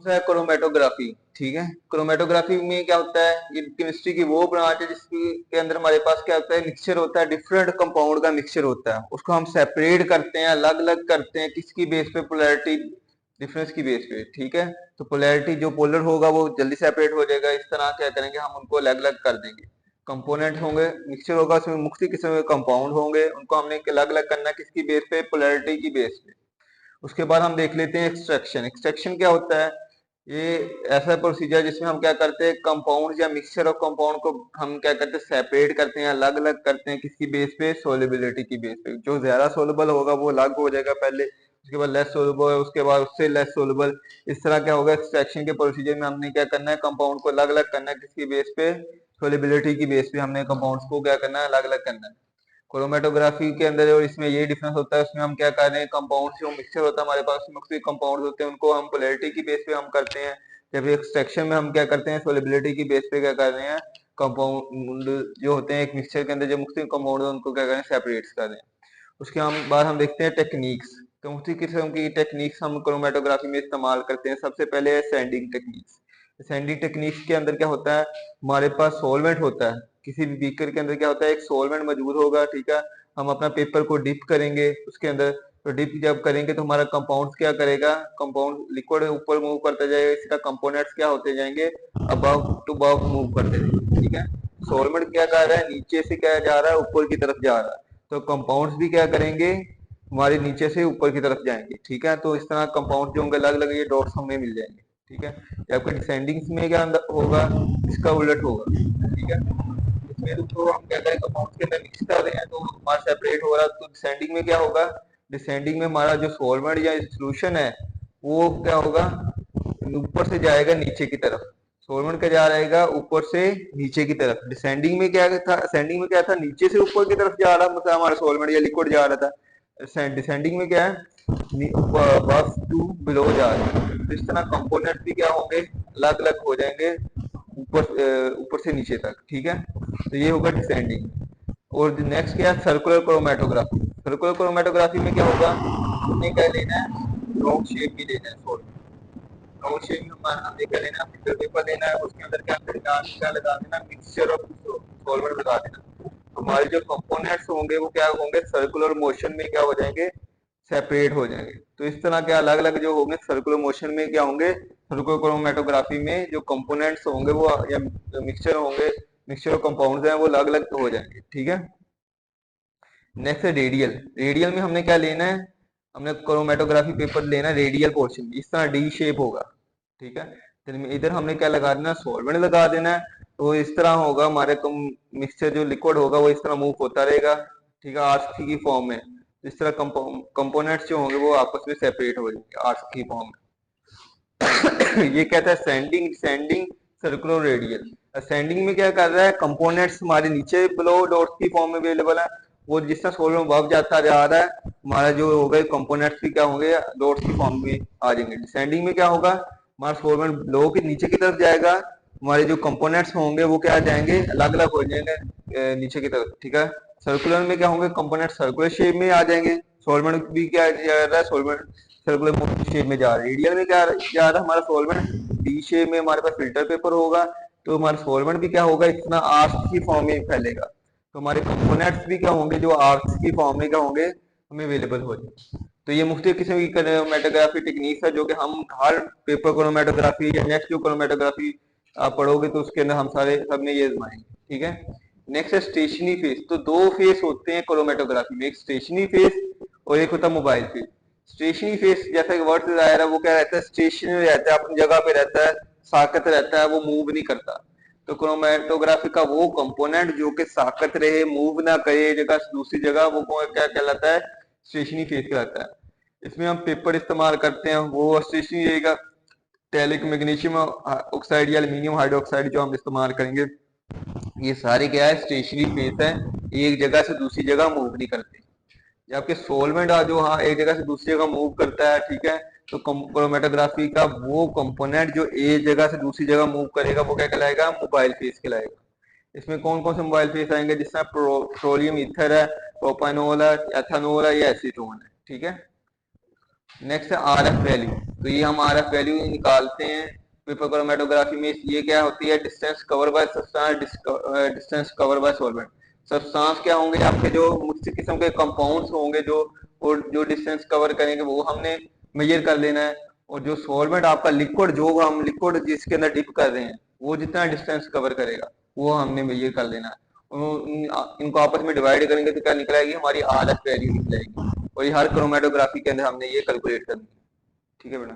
है क्रोमेटोग्राफी। ठीक है, क्रोमेटोग्राफी में क्या होता है, ये केमिस्ट्री की वो ब्रांच है जिसके अंदर हमारे पास क्या होता है, मिक्सचर होता है, डिफरेंट कंपाउंड का मिक्सचर होता है, उसको हम सेपरेट करते हैं, अलग अलग करते हैं, किसकी बेस पे, पोलैरिटी डिफरेंस की बेस पे। ठीक है, तो पोलैरिटी जो पोलर होगा वो जल्दी सेपरेट हो जाएगा, इस तरह क्या करेंगे हम उनको अलग अलग कर देंगे। कंपोनेंट होंगे, मिक्सचर होगा, उसमें मुख्तलिफ किस्म के कंपाउंड होंगे, उनको हमने अलग अलग करना है, किसकी बेस पे, पोलैरिटी की बेस पे। उसके बाद हम देख लेते हैं एक्सट्रैक्शन। एक्सट्रैक्शन क्या होता है, ये ऐसा प्रोसीजर जिसमें हम क्या करते हैं, कंपाउंड या मिक्सचर ऑफ कंपाउंड को हम क्या करते हैं, सेपरेट करते हैं, अलग अलग करते हैं, किसकी बेस पे, सोलिबिलिटी की बेस पे। जो ज्यादा सोलेबल होगा वो अलग हो जाएगा पहले, उसके बाद लेस सोलेबल है, उसके बाद उससे लेस सोलेबल। इस तरह क्या होगा, एक्सट्रैक्शन के प्रोसीजर में हमने क्या करना है, कंपाउंड को अलग अलग करना है, किसकी बेस पे, सोलिबिलिटी की बेस पे हमने कंपाउंड्स को क्या करना है, अलग अलग करना है। क्रोमेटोग्राफी के अंदर और इसमें ये डिफरेंस होता है, उसमें हम क्या कर रहे हैं, कंपाउंड जो मिक्सचर होता है हमारे पास, मुख्तलिफ कंपाउंड होते हैं, उनको हम पोलैरिटी की बेस पे हम करते हैं, जब एक्सट्रैक्शन में हम क्या करते हैं, सोलिबिलिटी की बेस पे क्या कर रहे हैं, कंपाउंड जो होते हैं एक मिक्सचर के अंदर जो मुख्तलिफ कंपाउंड है उनको क्या करें, सेपरेट कर रहे हैं। उसके हम बाद हम देखते हैं टेक्निक्स। तो मुख्तलिफ किस्म की टेक्निक्स हम क्रोमेटोग्राफी में इस्तेमाल करते हैं। सबसे पहले है सैंडिंग टेक्निक्स। सैंडिंग टेक्निक्स के अंदर क्या होता है, हमारे पास सॉल्वेंट होता है, किसी भी बीकर के अंदर क्या होता है, एक सॉल्वेंट मौजूद होगा। ठीक है, हम अपना पेपर को डिप करेंगे उसके अंदर, तो डिप जब करेंगे तो हमारा कंपाउंड क्या करेगा, कंपाउंड लिक्विड ऊपर मूव करता जाएगा, इसका कंपोनेंट्स क्या होते जाएंगे, अबव टू अबव मूव करते जाएंगे। ठीक है, सॉल्वेंट क्या कर रहा है, नीचे से क्या जा रहा है, ऊपर की तरफ जा रहा है, तो कंपाउंड्स भी क्या करेंगे, हमारे नीचे से ऊपर की तरफ जाएंगे। ठीक है, तो इस तरह कंपाउंड जो होंगे अलग अलग ये डॉट्स हमें मिल जाएंगे। ठीक है, आपका डिसेंडिंग में क्या होगा, इसका उलट होगा। ठीक है, इसमें तो हम क्या करें, कंपाउंड के अंदर मिक्स कर रहे हैं तो हमारा सेपरेट हो रहा है, तो डिसेंडिंग में क्या होगा, डिसेंडिंग में हमारा जो सॉल्वेंट या सोल्यूशन है वो क्या होगा, ऊपर से जाएगा नीचे की तरफ। सॉल्वेंट का जा रहेगा ऊपर से नीचे की तरफ। डिसेंडिंग में क्या था, असेंडिंग में क्या था, नीचे से ऊपर की तरफ जा रहा, मतलब हमारा सॉल्वेंट या लिक्विड जा रहा था। डिसेंडिंग में क्या है, अबव टू बिलो जा रहा है। तो इस तरह कंपोनेंट भी क्या होंगे, अलग अलग हो जाएंगे, ऊपर से नीचे तक। ठीक है, तो ये होगा डिसेंडिंग। और नेक्स्ट क्या है, सर्कुलर क्रोमेटोग्राफी। सर्कुलर क्रोमेटोग्राफी में क्या होगा, हमने क्या लेना है, राउंड शेप भी लेना है, सॉरी राउंड शेप में हमने क्या लेना है, फिल्टर पेपर लेना है, उसके अंदर क्या लगा देना, मिक्सचर ऑफ सॉल्वेंट लगा देना। तो हमारे जो कंपोनेंट्स होंगे वो क्या होंगे, सर्कुलर मोशन में क्या हो जाएंगे, सेपरेट हो जाएंगे। तो इस तरह के अलग अलग जो होंगे सर्कुलर मोशन में क्या होंगे, सर्कुलर क्रोमेटोग्राफी में जो कंपोनेंट्स होंगे वो या मिक्सचर होंगे, मिक्सचर कंपाउंड्स हैं वो अलग अलग हो जाएंगे। ठीक है, नेक्स्ट है रेडियल। रेडियल में हमने क्या लेना है, हमने क्रोमेटोग्राफी पेपर लेना है रेडियल पोर्शन, इस तरह डी शेप होगा। ठीक है, तो इधर हमने क्या लगा देना, सॉल्वेंट लगा देना है, तो इस तरह होगा हमारे मिक्सचर जो लिक्विड होगा वो इस तरह मूव होता रहेगा। ठीक है, आर्स की फॉर्म में, इस तरह कंपोनेंट्स जो होंगे वो आपस में सेपरेट हो जाएंगे आर्स की फॉर्म में। ये कहता है sending, descending, circular, radial. Ascending में क्या कर रहा है, कंपोनेंट्स हमारे नीचे बिलो डॉट्स की फॉर्म में अवेलेबल है, वो जिस तरह सोलर में जाता जा रहा है, हमारा जो होगा कंपोनेंट्स भी क्या होंगे, डॉट्स की फॉर्म में आ जाएंगे। डिसेंडिंग में क्या होगा, हमारा सोलर लो के नीचे की तरफ जाएगा, हमारे जो कंपोनेंट्स होंगे वो क्या जाएंगे, अलग अलग हो जाएंगे नीचे की तरफ। ठीक है, सर्कुलर में क्या होंगे, कंपोनेंट सर्कुलर शेप में आ जाएंगे, सॉल्वेंट भी क्या जा रहा है, सॉल्वेंट सर्कुलर शेप में जा रहा है। रेडियल में क्या जा रहा है, हमारा सॉल्वेंट डी शेप में, हमारे पास फिल्टर पेपर होगा, तो हमारा सॉल्वेंट भी क्या होगा, इतना आर्क्स की फॉर्म में फैलेगा, तो हमारे कंपोनेंट्स भी क्या होंगे, जो आर्क्स की फॉर्म में क्या होंगे, हमें अवेलेबल हो जाए। तो ये मुख्तलिफ किस्म की क्रोमेटोग्राफी टेक्निक्स है जो कि हम हर पेपर क्रोमेटोग्राफी या नेक्स्ट जो क्रोमेटोग्राफी आप पढ़ोगे तो उसके अंदर हम सारे सब में ये आजमाएंगे। ठीक है, नेक्स्ट है स्टेशनरी फेस। तो दो फेस होते हैं क्रोमेटोग्राफी में, एक स्टेशनरी फेस और एक होता है मोबाइल फेस। स्टेशनरी फेस जैसा कि वर्ड से जाहिर है वो क्या रहता है, स्टेशनरी रहता है, अपनी जगह पे रहता है, साकत रहता है, वो मूव नहीं करता। तो क्रोमेटोग्राफी का वो कंपोनेंट जो कि साकत रहे, मूव ना करे जगह से दूसरी जगह, वो क्या कहलाता है, स्टेशनरी फेस कहलाता है। इसमें हम पेपर इस्तेमाल करते हैं, वो स्टेशनरी रहेगा। टैलिक मैग्नीशियम ऑक्साइड या एल्यूमिनियम हाइड्रोक्साइड जो हम इस्तेमाल करेंगे, ये सारे क्या है, स्टेशनरी फेस है, एक जगह से दूसरी जगह मूव नहीं करते। ये आपके सोलवेंट जो हाँ एक जगह से दूसरी जगह मूव करता है। ठीक है, तो क्रोमेटोग्राफी का वो कंपोनेंट जो एक जगह से दूसरी जगह मूव करेगा वो क्या कहलाएगा, मोबाइल फेस कहलाएगा। इसमें कौन कौन से मोबाइल फेस आएंगे, जिसमें पेट्रोलियम ईथर है, प्रोपानोल है, एथेनॉल है या एसीटोन है। ठीक है, नेक्स्ट है आर एफ वैल्यू। तो ये हम आर एफ वैल्यू निकालते हैं वेपर क्रोमेटोग्राफी में। ये क्या होती है, distance cover by substance, distance cover by solvent. Substance क्या होंगे, आपके जो मुख्तलिफ किस्म के कंपाउंड्स होंगे जो, और जो डिस्टेंस कवर करेंगे वो हमने मेजर कर लेना है। और जो सॉल्वेंट आपका लिक्विड, जो हम लिक्विड जिसके अंदर डिप कर रहे हैं, वो जितना डिस्टेंस कवर करेगा वो हमने मेजर कर लेना है। इनको आपस में डिवाइड करेंगे तो क्या निकल आएगी, हमारी आर एफ वैल्यू निकल आएगी। और ये हर क्रोमेटोग्राफी के अंदर हमने ये कैलकुलेट करनी है। ठीक है बेटा।